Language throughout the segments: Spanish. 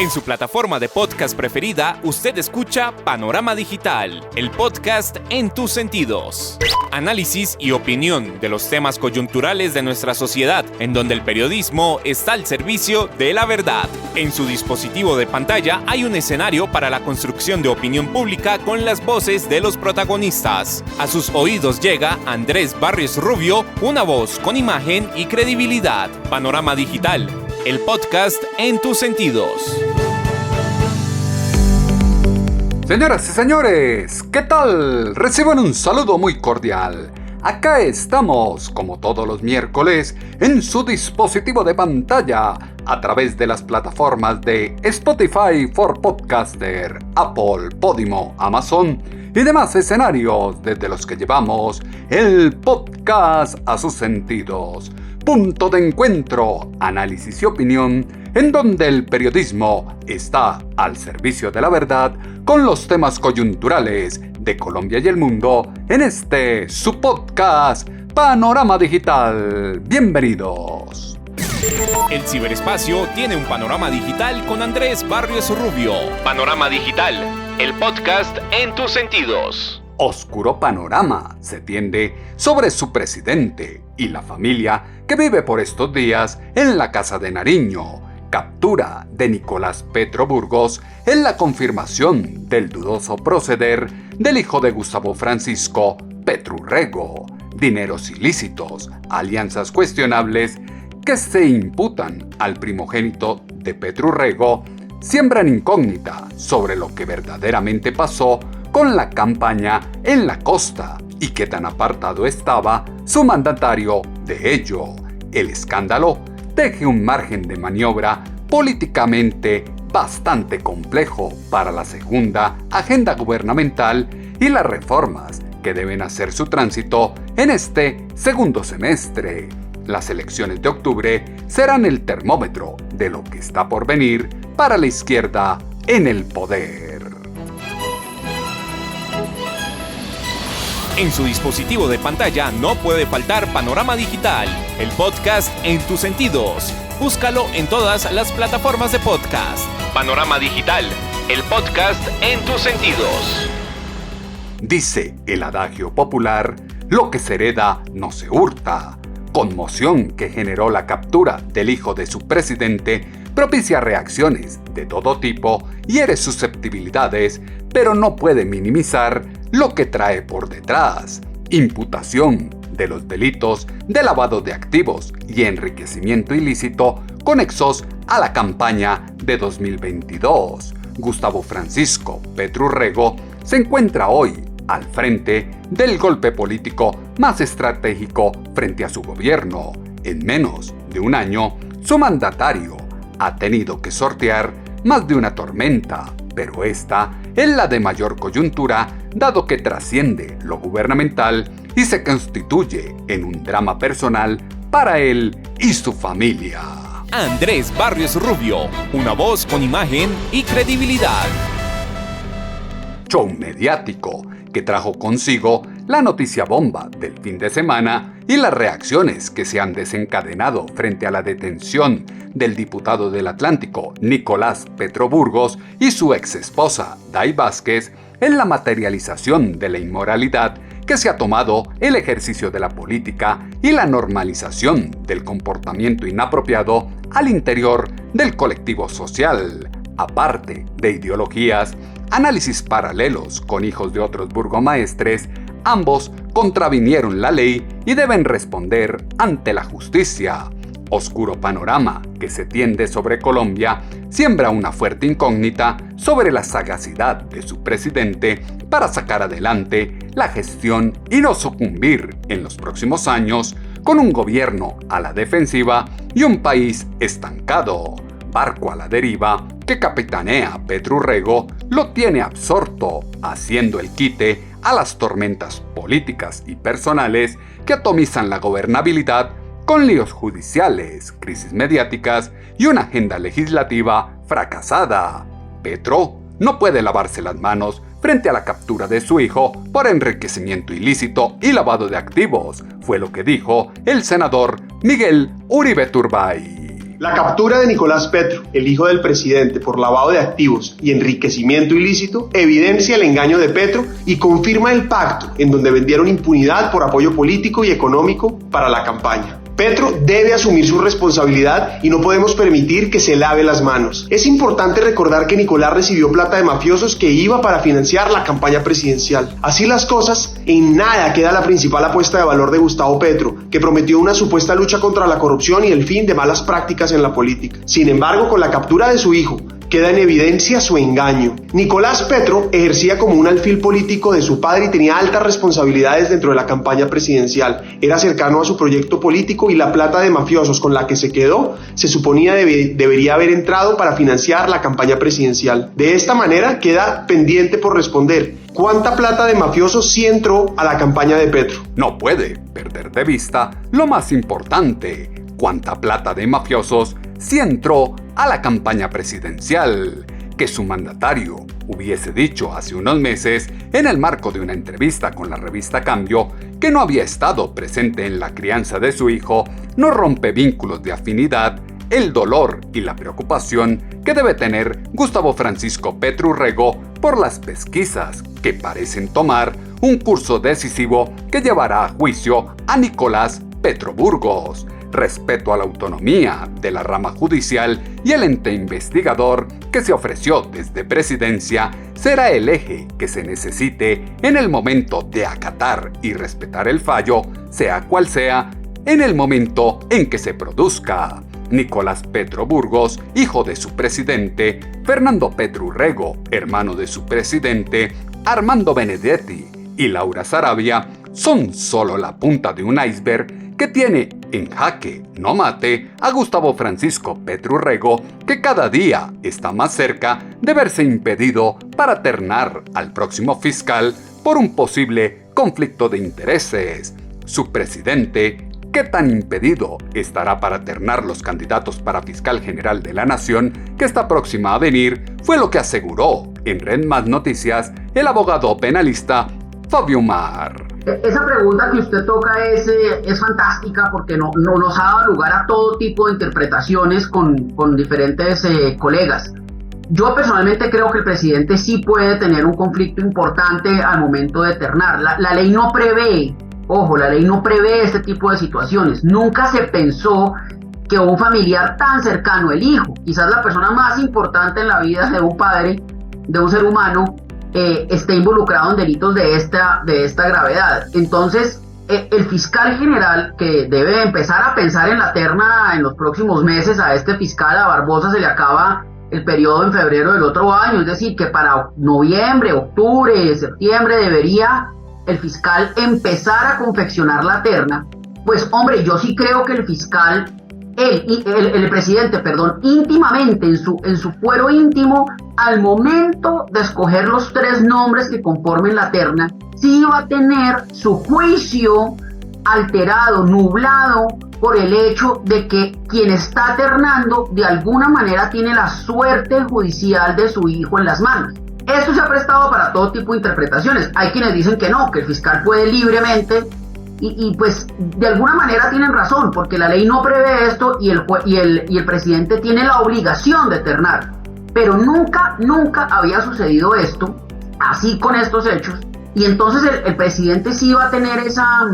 En su plataforma de podcast preferida, usted escucha Panorama Digital, el podcast en tus sentidos. Análisis y opinión de los temas coyunturales de nuestra sociedad, en donde el periodismo está al servicio de la verdad. En su dispositivo de pantalla hay un escenario para la construcción de opinión pública con las voces de los protagonistas. A sus oídos llega Andrés Barrios Rubio, una voz con imagen y credibilidad. Panorama Digital, el podcast en tus sentidos. Señoras y señores, ¿qué tal? Reciban un saludo muy cordial. Acá estamos, como todos los miércoles, en su dispositivo de pantalla, a través de las plataformas de Spotify for Podcaster, Apple, Podimo, Amazon y demás escenarios desde los que llevamos el podcast a sus sentidos. Punto de encuentro, análisis y opinión, en donde el periodismo está al servicio de la verdad con los temas coyunturales de Colombia y el mundo en este su podcast Panorama Digital. Bienvenidos. El ciberespacio tiene un panorama digital con Andrés Barrios Rubio. Panorama Digital, el podcast en tus sentidos. Oscuro panorama se tiende sobre su presidente y la familia que vive por estos días en la Casa de Nariño. Captura de Nicolás Petro Burgos en la confirmación del dudoso proceder del hijo de Gustavo Francisco Petro Urrego. Dineros ilícitos, alianzas cuestionables que se imputan al primogénito de Petro Urrego siembran incógnita sobre lo que verdaderamente pasó con la campaña en la costa y qué tan apartado estaba su mandatario de ello. El escándalo deje un margen de maniobra políticamente bastante complejo para la segunda agenda gubernamental y las reformas que deben hacer su tránsito en este segundo semestre. Las elecciones de octubre serán el termómetro de lo que está por venir para la izquierda en el poder. En su dispositivo de pantalla no puede faltar Panorama Digital, el podcast en tus sentidos. Búscalo en todas las plataformas de podcast. Panorama Digital, el podcast en tus sentidos. Dice el adagio popular, lo que se hereda no se hurta. Conmoción que generó la captura del hijo de su presidente propicia reacciones de todo tipo, hiere susceptibilidades, pero no puede minimizar lo que trae por detrás. Imputación de los delitos de lavado de activos y enriquecimiento ilícito conexos a la campaña de 2022. Gustavo Francisco Petro Urrego se encuentra hoy al frente del golpe político más estratégico frente a su gobierno. En menos de un año, su mandatario ha tenido que sortear más de una tormenta, pero esta es la de mayor coyuntura, dado que trasciende lo gubernamental y se constituye en un drama personal para él y su familia. Andrés Barrios Rubio, una voz con imagen y credibilidad. Show mediático que trajo consigo la noticia bomba del fin de semana y las reacciones que se han desencadenado frente a la detención del diputado del Atlántico Nicolás Petro Burgos y su exesposa Day Vázquez en la materialización de la inmoralidad que se ha tomado el ejercicio de la política y la normalización del comportamiento inapropiado al interior del colectivo social. Aparte de ideologías, análisis paralelos con hijos de otros burgomaestres, ambos contravinieron la ley y deben responder ante la justicia. Oscuro panorama que se tiende sobre Colombia siembra una fuerte incógnita sobre la sagacidad de su presidente para sacar adelante la gestión y no sucumbir en los próximos años con un gobierno a la defensiva y un país estancado. Barco a la deriva que capitanea Petro Urrego lo tiene absorto, haciendo el quite a las tormentas políticas y personales que atomizan la gobernabilidad con líos judiciales, crisis mediáticas y una agenda legislativa fracasada. Petro no puede lavarse las manos frente a la captura de su hijo por enriquecimiento ilícito y lavado de activos, fue lo que dijo el senador Miguel Uribe Turbay. La captura de Nicolás Petro, el hijo del presidente, por lavado de activos y enriquecimiento ilícito, evidencia el engaño de Petro y confirma el pacto en donde vendieron impunidad por apoyo político y económico para la campaña. Petro debe asumir su responsabilidad y no podemos permitir que se lave las manos. Es importante recordar que Nicolás recibió plata de mafiosos que iba para financiar la campaña presidencial. Así las cosas, en nada queda la principal apuesta de valor de Gustavo Petro, que prometió una supuesta lucha contra la corrupción y el fin de malas prácticas en la política. Sin embargo, con la captura de su hijo, queda en evidencia su engaño. Nicolás Petro ejercía como un alfil político de su padre y tenía altas responsabilidades dentro de la campaña presidencial. Era cercano a su proyecto político y la plata de mafiosos con la que se quedó se suponía debería haber entrado para financiar la campaña presidencial. De esta manera queda pendiente por responder: ¿cuánta plata de mafiosos sí entró a la campaña de Petro? No puede perder de vista lo más importante: ¿cuánta plata de mafiosos sí entró a la campaña presidencial? Que su mandatario hubiese dicho hace unos meses, en el marco de una entrevista con la revista Cambio, que no había estado presente en la crianza de su hijo, no rompe vínculos de afinidad, el dolor y la preocupación que debe tener Gustavo Francisco Petro Urrego por las pesquisas que parecen tomar un curso decisivo que llevará a juicio a Nicolás Petro Burgos. Respeto a la autonomía de la rama judicial y el ente investigador que se ofreció desde Presidencia será el eje que se necesite en el momento de acatar y respetar el fallo, sea cual sea, en el momento en que se produzca. Nicolás Petro Burgos, hijo de su presidente, Fernando Petro Urrego, hermano de su presidente, Armando Benedetti y Laura Sarabia, son solo la punta de un iceberg que tiene en jaque no mate a Gustavo Francisco Petro Urrego, que cada día está más cerca de verse impedido para ternar al próximo fiscal por un posible conflicto de intereses. Su presidente, ¿qué tan impedido estará para ternar los candidatos para fiscal general de la nación que está próxima a venir? Fue lo que aseguró en Red Más Noticias el abogado penalista Fabio Mar. Esa pregunta que usted toca es fantástica porque nos ha dado lugar a todo tipo de interpretaciones con diferentes colegas. Yo personalmente creo que el presidente sí puede tener un conflicto importante al momento de ternar. La ley no prevé, la ley no prevé este tipo de situaciones. Nunca se pensó que un familiar tan cercano, el hijo, quizás la persona más importante en la vida de un padre, de un ser humano, esté involucrado en delitos de esta gravedad. Entonces, el fiscal general, que debe empezar a pensar en la terna en los próximos meses, a este fiscal, a Barbosa, se le acaba el periodo en febrero del otro año, es decir, que para noviembre, octubre, septiembre debería el fiscal empezar a confeccionar la terna. Pues hombre, yo sí creo que el fiscal, el presidente, íntimamente, en su fuero íntimo, al momento de escoger los 3 nombres que conformen la terna, sí va a tener su juicio alterado, nublado, por el hecho de que quien está ternando de alguna manera tiene la suerte judicial de su hijo en las manos. Esto se ha prestado para todo tipo de interpretaciones. Hay quienes dicen que no, que el fiscal puede libremente, y pues de alguna manera tienen razón, porque la ley no prevé esto y el presidente tiene la obligación de ternar. Pero nunca había sucedido esto, así con estos hechos, y entonces el presidente sí va a tener esa,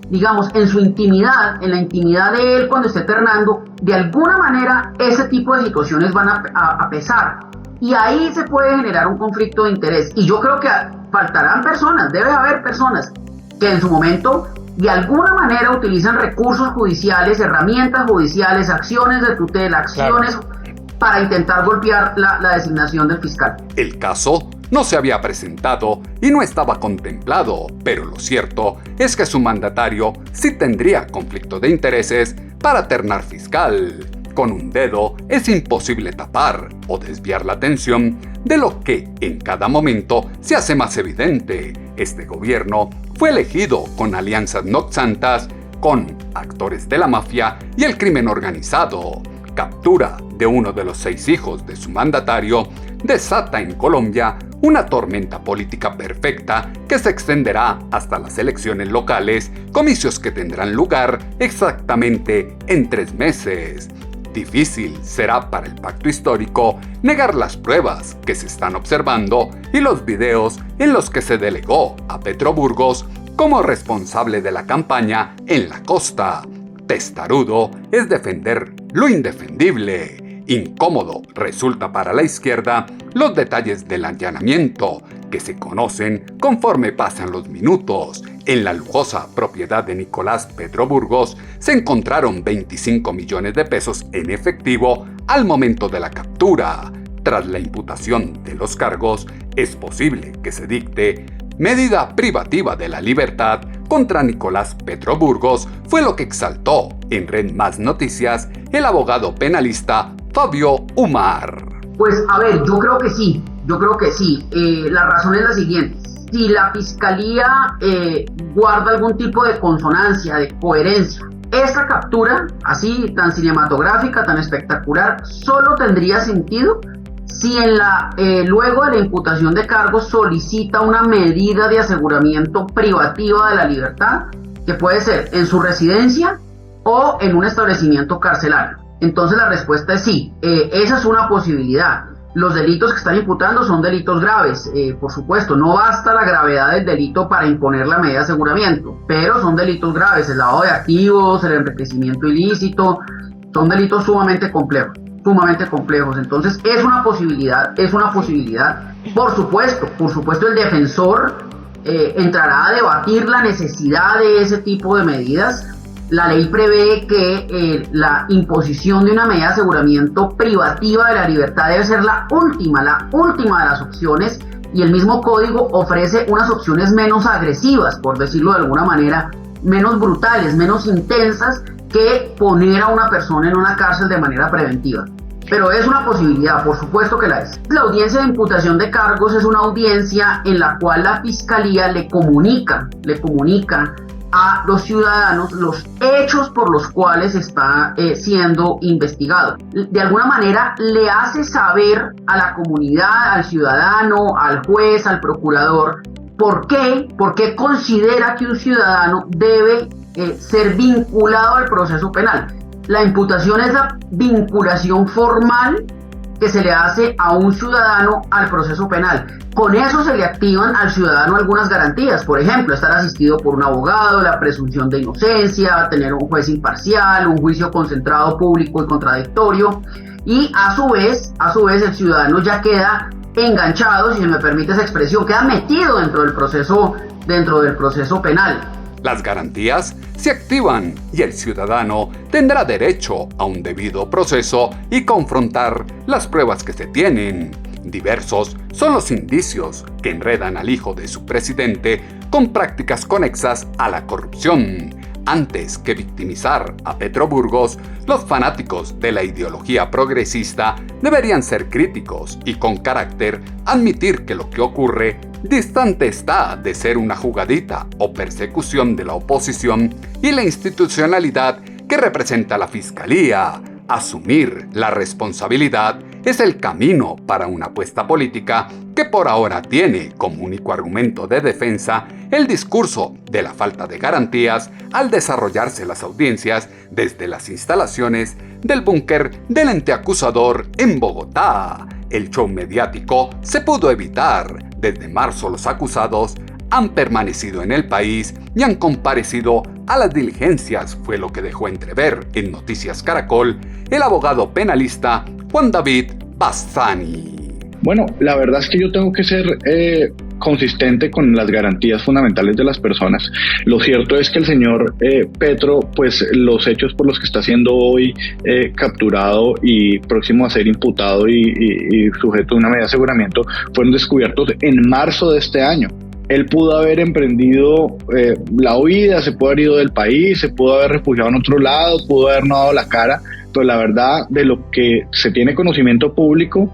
digamos, en su intimidad, en la intimidad de él cuando esté ternando, de alguna manera ese tipo de situaciones van a pesar. Y ahí se puede generar un conflicto de interés. Y yo creo que faltarán personas, debe haber personas que en su momento de alguna manera utilizan recursos judiciales, herramientas judiciales, acciones de tutela, acciones para intentar golpear la designación del fiscal. El caso no se había presentado y no estaba contemplado, pero lo cierto es que su mandatario sí tendría conflicto de intereses para ternar fiscal. Con un dedo es imposible tapar o desviar la atención de lo que en cada momento se hace más evidente. Este gobierno fue elegido con alianzas noxantas con actores de la mafia y el crimen organizado. Captura de uno de los 6 hijos de su mandatario desata en Colombia una tormenta política perfecta que se extenderá hasta las elecciones locales, comicios que tendrán lugar exactamente en 3 meses. Difícil será para el pacto histórico negar las pruebas que se están observando y los videos en los que se delegó a Petro Burgos como responsable de la campaña en la costa. Testarudo es defender lo indefendible. Incómodo resulta para la izquierda los detalles del allanamiento, que se conocen conforme pasan los minutos. En la lujosa propiedad de Nicolás Petro Burgos se encontraron 25 millones de pesos en efectivo al momento de la captura. Tras la imputación de los cargos, es posible que se dicte medida privativa de la libertad contra Nicolás Petro Burgos, fue lo que exaltó en Red Más Noticias el abogado penalista Fabio Umar. Pues a ver, yo creo que sí. La razón es la siguiente. Si la fiscalía guarda algún tipo de consonancia, de coherencia, esta captura, así tan cinematográfica, tan espectacular, solo tendría sentido si luego de la imputación de cargos solicita una medida de aseguramiento privativa de la libertad, que puede ser en su residencia o en un establecimiento carcelario. Entonces la respuesta es sí, esa es una posibilidad. Los delitos que están imputando son delitos graves, por supuesto, no basta la gravedad del delito para imponer la medida de aseguramiento, pero son delitos graves, el lavado de activos, el enriquecimiento ilícito, son delitos sumamente complejos. Entonces es una posibilidad. Por supuesto el defensor entrará a debatir la necesidad de ese tipo de medidas. La ley prevé que la imposición de una medida de aseguramiento privativa de la libertad debe ser la última de las opciones, y el mismo código ofrece unas opciones menos agresivas, por decirlo de alguna manera, menos brutales, menos intensas, que poner a una persona en una cárcel de manera preventiva. Pero es una posibilidad, por supuesto que la es. La audiencia de imputación de cargos es una audiencia en la cual la fiscalía le comunica a los ciudadanos los hechos por los cuales está siendo investigado. De alguna manera le hace saber a la comunidad, al ciudadano, al juez, al procurador, por qué considera que un ciudadano debe ser vinculado al proceso penal. La imputación es la vinculación formal que se le hace a un ciudadano al proceso penal. Con eso se le activan al ciudadano algunas garantías, por ejemplo, estar asistido por un abogado, la presunción de inocencia, tener un juez imparcial, un juicio concentrado, público y contradictorio, y a su vez el ciudadano ya queda enganchado, si se me permite esa expresión, queda metido dentro del proceso penal. Las garantías se activan y el ciudadano tendrá derecho a un debido proceso y confrontar las pruebas que se tienen. Diversos son los indicios que enredan al hijo de su presidente con prácticas conexas a la corrupción. Antes que victimizar a Petro Burgos, los fanáticos de la ideología progresista deberían ser críticos y con carácter admitir que lo que ocurre distante está de ser una jugadita o persecución de la oposición y la institucionalidad que representa la fiscalía. Asumir la responsabilidad es el camino para una apuesta política que por ahora tiene como único argumento de defensa el discurso de la falta de garantías al desarrollarse las audiencias desde las instalaciones del búnker del ente acusador en Bogotá. El show mediático se pudo evitar. Desde marzo los acusados han permanecido en el país y han comparecido a las diligencias, fue lo que dejó entrever en Noticias Caracol el abogado penalista Juan David Bazzani. Bueno, la verdad es que yo tengo que ser consistente con las garantías fundamentales de las personas. Lo cierto es que el señor Petro, pues los hechos por los que está siendo hoy capturado y próximo a ser imputado y sujeto a una medida de aseguramiento fueron descubiertos en marzo de este año. Él pudo haber emprendido la huida, se pudo haber ido del país, se pudo haber refugiado en otro lado, pudo haber no dado la cara, pero la verdad, de lo que se tiene conocimiento público,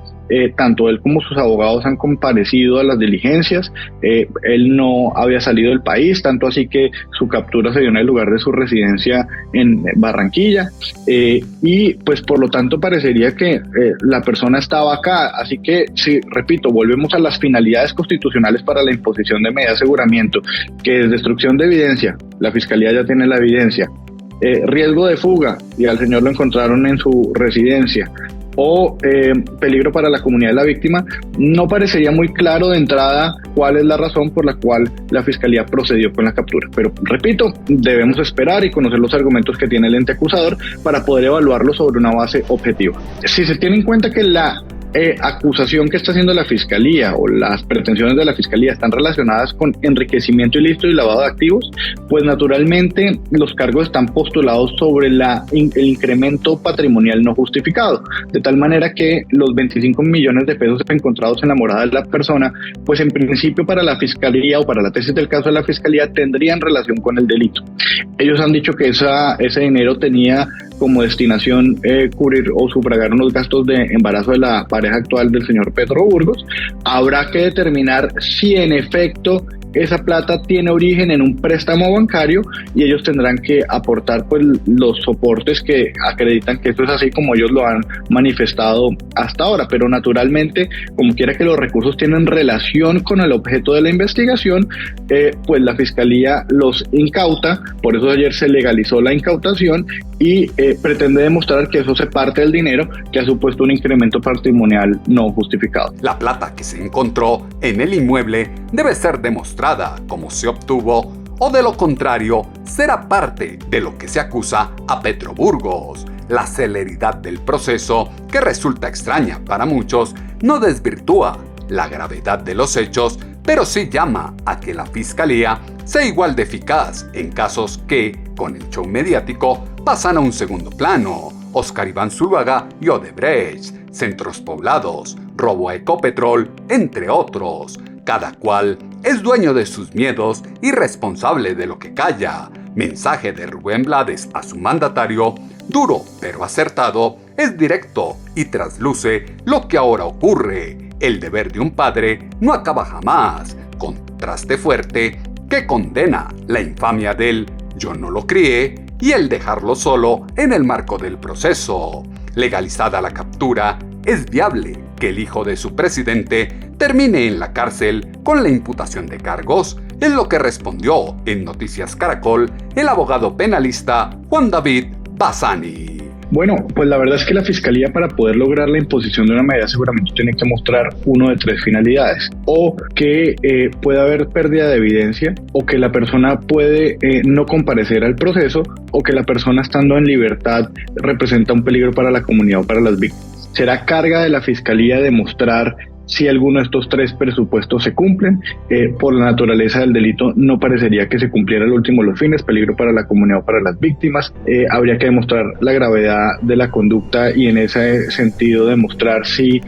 tanto él como sus abogados han comparecido a las diligencias. Él no había salido del país, tanto así que su captura se dio en el lugar de su residencia en Barranquilla, y pues por lo tanto parecería que la persona estaba acá. Así que, sí, repito, volvemos a las finalidades constitucionales para la imposición de medida de aseguramiento, que es destrucción de evidencia. La fiscalía ya tiene la evidencia. riesgo de fuga y al señor lo encontraron en su residencia, o peligro para la comunidad de la víctima, no parecería muy claro de entrada cuál es la razón por la cual la Fiscalía procedió con la captura. Pero repito, debemos esperar y conocer los argumentos que tiene el ente acusador para poder evaluarlo sobre una base objetiva. Si se tiene en cuenta que la acusación que está haciendo la Fiscalía o las pretensiones de la Fiscalía están relacionadas con enriquecimiento ilícito y lavado de activos, pues naturalmente los cargos están postulados sobre el incremento patrimonial no justificado, de tal manera que los 25 millones de pesos encontrados en la morada de la persona, pues en principio para la Fiscalía o para la tesis del caso de la Fiscalía tendrían relación con el delito. Ellos han dicho que ese dinero tenía como destinación cubrir o sufragar unos gastos de embarazo de la pareja actual del señor Petro Burgos. Habrá que determinar si en efecto esa plata tiene origen en un préstamo bancario y ellos tendrán que aportar pues los soportes que acreditan que esto es así como ellos lo han manifestado hasta ahora, pero naturalmente como quiera que los recursos tienen relación con el objeto de la investigación, pues la Fiscalía los incauta, por eso ayer se legalizó la incautación y pretende demostrar que eso se parte del dinero que ha supuesto un incremento patrimonial no justificado. La plata que se encontró en el inmueble debe ser demostrada cómo se obtuvo o de lo contrario será parte de lo que se acusa a Petro Burgos. La celeridad del proceso, que resulta extraña para muchos, no desvirtúa la gravedad de los hechos, pero sí llama a que la Fiscalía sea igual de eficaz en casos que, con el show mediático, pasan a un segundo plano. Oscar Iván Zuluaga y Odebrecht, centros poblados, robo a Ecopetrol, entre otros. Cada cual es dueño de sus miedos y responsable de lo que calla. Mensaje de Rubén Blades a su mandatario, duro pero acertado, es directo y trasluce lo que ahora ocurre. El deber de un padre no acaba jamás. Contraste fuerte que condena la infamia del "yo no lo crié" y el dejarlo solo en el marco del proceso. Legalizada la captura, es viable que el hijo de su presidente termine en la cárcel con la imputación de cargos, es lo que respondió en Noticias Caracol el abogado penalista Juan David Bassani. Bueno, pues la verdad es que la Fiscalía, para poder lograr la imposición de una medida, seguramente tiene que mostrar uno de tres finalidades: o que puede haber pérdida de evidencia, o que la persona puede no comparecer al proceso, o que la persona estando en libertad representa un peligro para la comunidad o para las víctimas. Será carga de la Fiscalía demostrar si alguno de estos tres presupuestos se cumplen. Por la naturaleza del delito no parecería que se cumpliera el último de los fines, peligro para la comunidad o para las víctimas. Habría que demostrar la gravedad de la conducta y en ese sentido demostrar si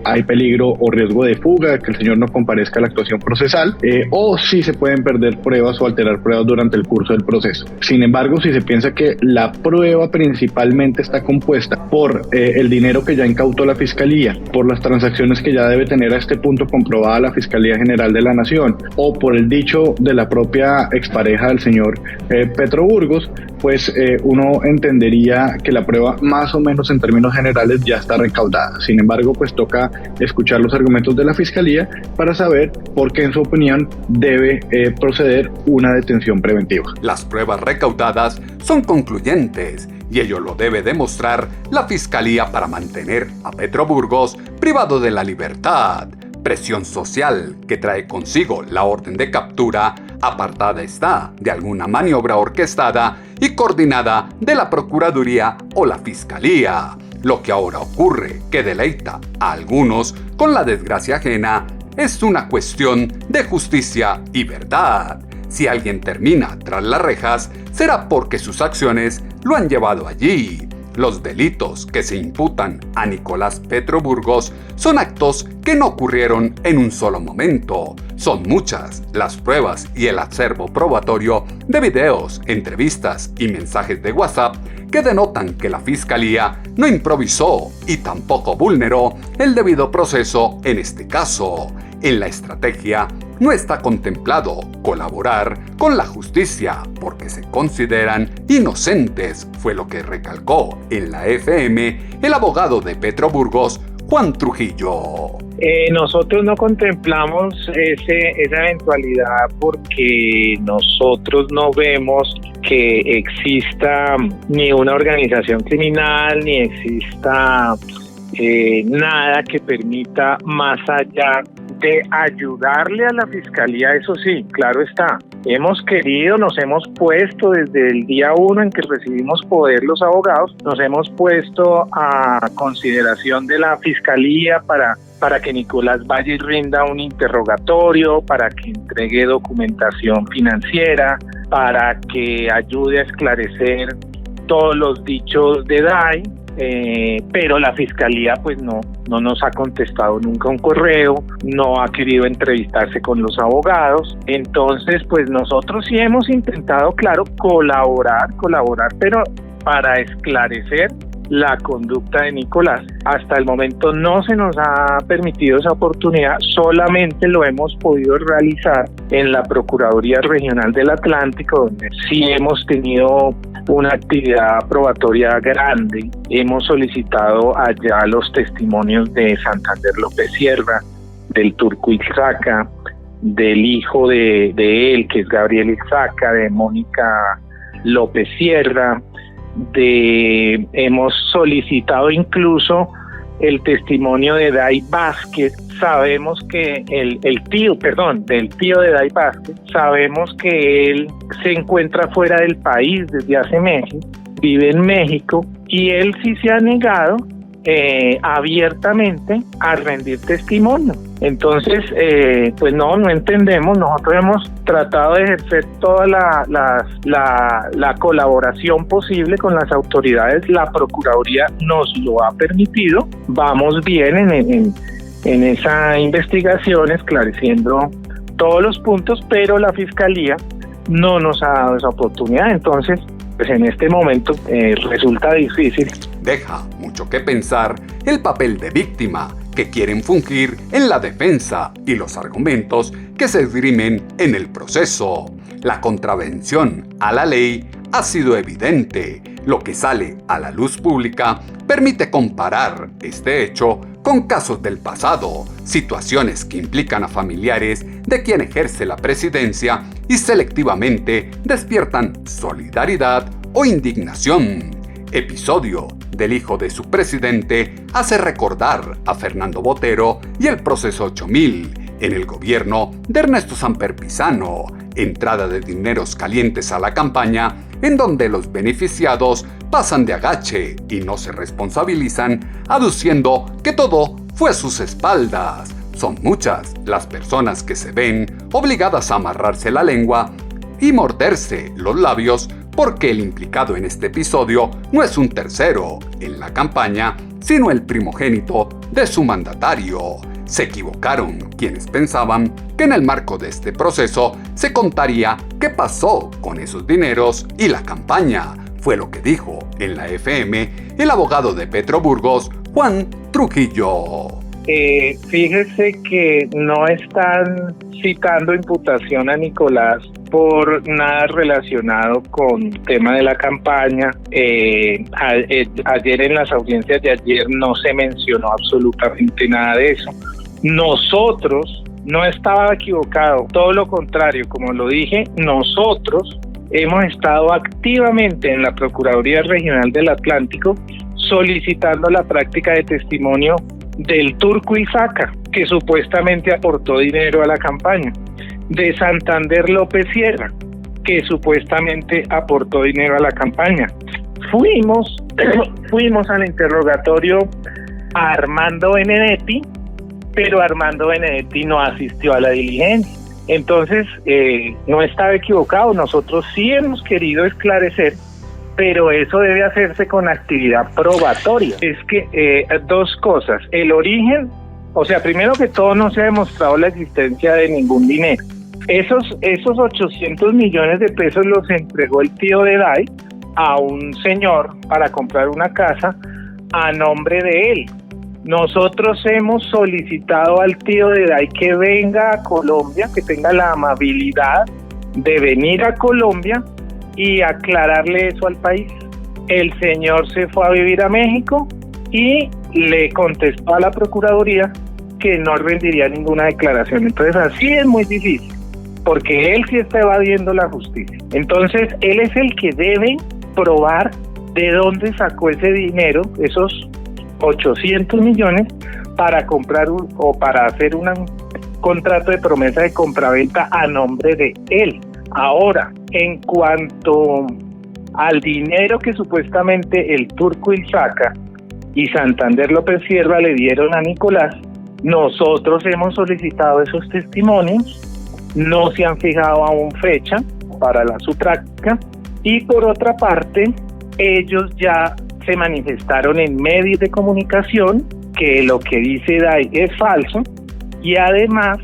hay peligro o riesgo de fuga, que el señor no comparezca a la actuación procesal, o si se pueden perder pruebas o alterar pruebas durante el curso del proceso. Sin embargo, si se piensa que la prueba principalmente está compuesta por el dinero que ya incautó la Fiscalía, por las transacciones que ya debe tener a este punto comprobada la Fiscalía General de la Nación, o por el dicho de la propia expareja del señor Petro Burgos, pues uno entendería que la prueba más o menos en términos generales ya está recaudada. Sin embargo, pues toca escuchar los argumentos de la Fiscalía para saber por qué en su opinión debe proceder una detención preventiva. Las pruebas recaudadas son concluyentes y ello lo debe demostrar la Fiscalía para mantener a Petro Burgos privado de la libertad. Presión social que trae consigo la orden de captura, apartada está de alguna maniobra orquestada y coordinada de la Procuraduría o la Fiscalía. Lo que ahora ocurre, que deleita a algunos con la desgracia ajena, es una cuestión de justicia y verdad. Si alguien termina tras las rejas, será porque sus acciones lo han llevado allí. Los delitos que se imputan a Nicolás Petro Burgos son actos que no ocurrieron en un solo momento. Son muchas las pruebas y el acervo probatorio de videos, entrevistas y mensajes de WhatsApp que denotan que la Fiscalía no improvisó y tampoco vulneró el debido proceso en este caso. En la estrategia no está contemplado colaborar con la justicia porque se consideran inocentes, fue lo que recalcó en la FM el abogado de Petro Burgos, Juan Trujillo. Nosotros no contemplamos esa eventualidad porque nosotros no vemos que exista ni una organización criminal, ni exista nada que permita, más allá de ayudarle a la Fiscalía. Eso sí, claro está, nos hemos puesto desde el día 1 en que recibimos poder los abogados, nos hemos puesto a consideración de la Fiscalía para que Nicolás Valle rinda un interrogatorio, para que entregue documentación financiera, para que ayude a esclarecer todos los dichos de DAI, pero la Fiscalía pues no nos ha contestado nunca un correo, no ha querido entrevistarse con los abogados. Entonces pues nosotros sí hemos intentado, claro, colaborar, pero para esclarecer la conducta de Nicolás. Hasta el momento no se nos ha permitido esa oportunidad, solamente lo hemos podido realizar en la Procuraduría Regional del Atlántico, donde sí hemos tenido una actividad probatoria grande. Hemos solicitado allá los testimonios de Santander López Sierra, del Turco Ixaca, del hijo de él, que es Gabriel Ixaca, de Mónica López Sierra. Hemos solicitado incluso el testimonio de Dai Vázquez. Sabemos que del tío de Dai Vázquez, sabemos que él se encuentra fuera del país desde hace meses, vive en México, y él sí se ha negado abiertamente a rendir testimonio. Entonces, pues no entendemos. Nosotros hemos tratado de ejercer toda la colaboración posible con las autoridades. La Procuraduría nos lo ha permitido. Vamos bien en esa investigación, esclareciendo todos los puntos, pero la Fiscalía no nos ha dado esa oportunidad. Entonces, pues en este momento resulta difícil. Deja mucho que pensar el papel de víctima que quieren fungir en la defensa y los argumentos que se esgrimen en el proceso. La contravención a la ley ha sido evidente. Lo que sale a la luz pública permite comparar este hecho con casos del pasado, situaciones que implican a familiares de quien ejerce la presidencia y selectivamente despiertan solidaridad o indignación. Episodio del hijo de su presidente hace recordar a Fernando Botero y el proceso 8000 en el gobierno de Ernesto Samper Pizano, entrada de dineros calientes a la campaña en donde los beneficiados pasan de agache y no se responsabilizan, aduciendo que todo fue a sus espaldas. Son muchas las personas que se ven obligadas a amarrarse la lengua y morderse los labios porque el implicado en este episodio no es un tercero en la campaña, sino el primogénito de su mandatario. Se equivocaron quienes pensaban que en el marco de este proceso se contaría qué pasó con esos dineros y la campaña. Fue lo que dijo en la FM el abogado de Petro Burgos, Juan Trujillo. Fíjese que no están citando imputación a Nicolás por nada relacionado con el tema de la campaña. Ayer en las audiencias de ayer no se mencionó absolutamente nada de eso. Nosotros, no estaba equivocado, todo lo contrario, como lo dije, nosotros hemos estado activamente en la Procuraduría Regional del Atlántico solicitando la práctica de testimonio del Turco Ixaca, que supuestamente aportó dinero a la campaña, de Santander López Sierra, que supuestamente aportó dinero a la campaña. Fuimos al interrogatorio a Armando Benedetti, pero Armando Benedetti no asistió a la diligencia. Entonces, no estaba equivocado, nosotros sí hemos querido esclarecer, pero eso debe hacerse con actividad probatoria. Es que dos cosas, el origen, o sea, primero que todo no se ha demostrado la existencia de ningún dinero. Esos 800 millones de pesos los entregó el tío de Dai a un señor para comprar una casa a nombre de él. Nosotros hemos solicitado al tío de Dai que venga a Colombia, que tenga la amabilidad de venir a Colombia y aclararle eso al país. El señor se fue a vivir a México y le contestó a la Procuraduría que no rendiría ninguna declaración. Entonces así es muy difícil. porque él sí está evadiendo la justicia. Entonces, él es el que debe probar de dónde sacó ese dinero, esos 800 millones, para comprar o para hacer un contrato de promesa de compraventa a nombre de él. Ahora, en cuanto al dinero que supuestamente el Turco Ilzaca y Santander López Sierra le dieron a Nicolás, nosotros hemos solicitado esos testimonios, no se han fijado aún fecha para la subtraca, y por otra parte, ellos ya se manifestaron en medios de comunicación que lo que dice DAI es falso, y además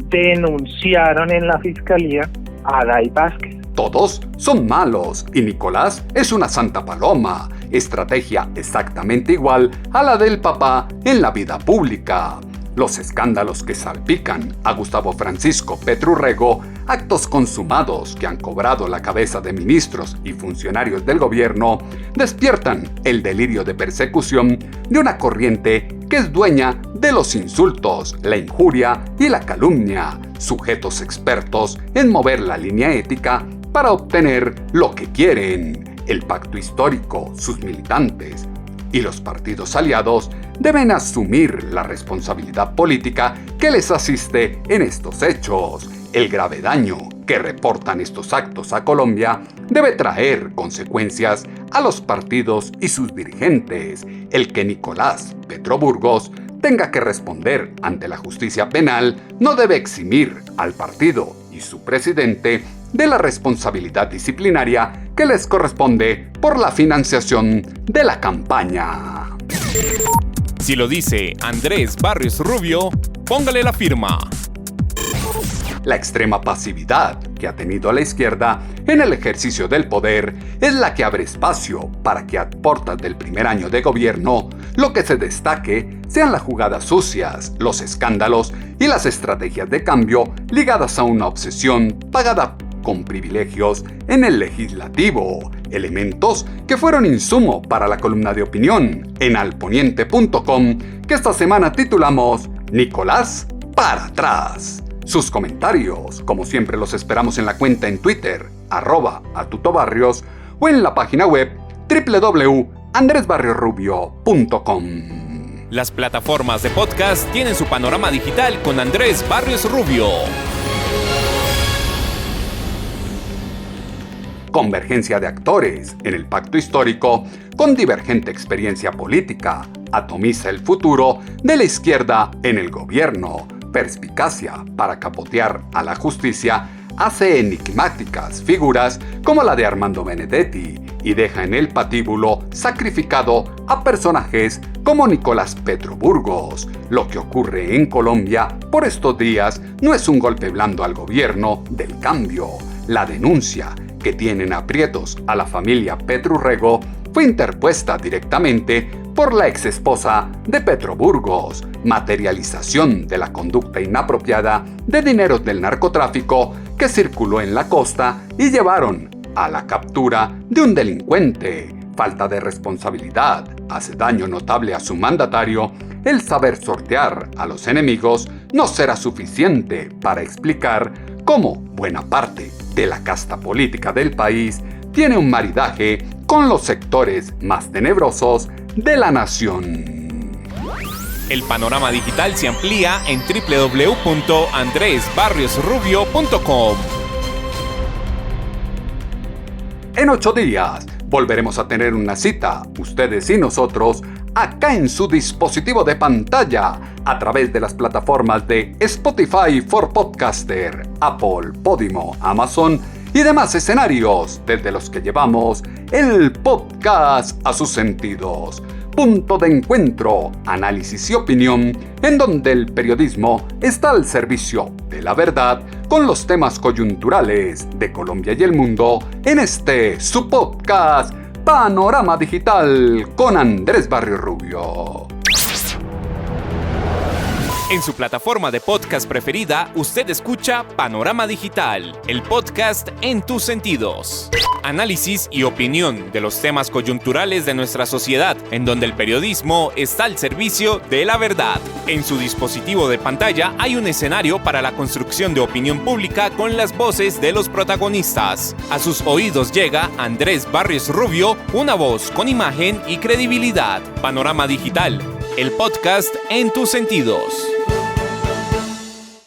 denunciaron en la fiscalía a DAI Vázquez. Todos son malos y Nicolás es una santa paloma, estrategia exactamente igual a la del papá en la vida pública. Los escándalos que salpican a Gustavo Francisco Petro Urrego, actos consumados que han cobrado la cabeza de ministros y funcionarios del gobierno, despiertan el delirio de persecución de una corriente que es dueña de los insultos, la injuria y la calumnia, sujetos expertos en mover la línea ética para obtener lo que quieren. El pacto histórico, sus militantes y los partidos aliados deben asumir la responsabilidad política que les asiste en estos hechos. El grave daño que reportan estos actos a Colombia debe traer consecuencias a los partidos y sus dirigentes. El que Nicolás Petro Burgos tenga que responder ante la justicia penal no debe eximir al partido y su presidente de la responsabilidad disciplinaria que les corresponde por la financiación de la campaña. Si lo dice Andrés Barrios Rubio, póngale la firma. La extrema pasividad que ha tenido la izquierda en el ejercicio del poder es la que abre espacio para que a portas del primer año de gobierno lo que se destaque sean las jugadas sucias, los escándalos y las estrategias de cambio ligadas a una obsesión pagada con privilegios en el legislativo, elementos que fueron insumo para la columna de opinión en alponiente.com que esta semana titulamos Nicolás para atrás. Sus comentarios, como siempre, los esperamos en la cuenta en Twitter, @atutobarrios, o en la página web www.andresbarriosrubio.com. Las plataformas de podcast tienen su panorama digital con Andrés Barrios Rubio. Convergencia de actores en el pacto histórico con divergente experiencia política, atomiza el futuro de la izquierda en el gobierno. Perspicacia para capotear a la justicia hace enigmáticas figuras como la de Armando Benedetti y deja en el patíbulo sacrificado a personajes como Nicolás Petro Burgos. Lo que ocurre en Colombia por estos días no es un golpe blando al gobierno del cambio. La denuncia que tienen aprietos a la familia Petro Urrego fue interpuesta directamente por la exesposa de Petro Burgos, materialización de la conducta inapropiada de dineros del narcotráfico que circuló en la costa y llevaron a la captura de un delincuente. Falta de responsabilidad hace daño notable a su mandatario. El saber sortear a los enemigos no será suficiente para explicar cómo buena parte de la casta política del país tiene un maridaje con los sectores más tenebrosos de la nación. El panorama digital se amplía en www.andresbarriosrubio.com. En 8 días volveremos a tener una cita, ustedes y nosotros, acá en su dispositivo de pantalla, a través de las plataformas de Spotify for Podcaster, Apple, Podimo, Amazon y demás escenarios desde los que llevamos el podcast a sus sentidos. Punto de encuentro, análisis y opinión, en donde el periodismo está al servicio de la verdad con los temas coyunturales de Colombia y el mundo en este su podcast Panorama Digital con Andrés Barrios Rubio. En su plataforma de podcast preferida, usted escucha Panorama Digital, el podcast en tus sentidos. Análisis y opinión de los temas coyunturales de nuestra sociedad, en donde el periodismo está al servicio de la verdad. En su dispositivo de pantalla hay un escenario para la construcción de opinión pública con las voces de los protagonistas. A sus oídos llega Andrés Barrios Rubio, una voz con imagen y credibilidad. Panorama Digital, el podcast en tus sentidos.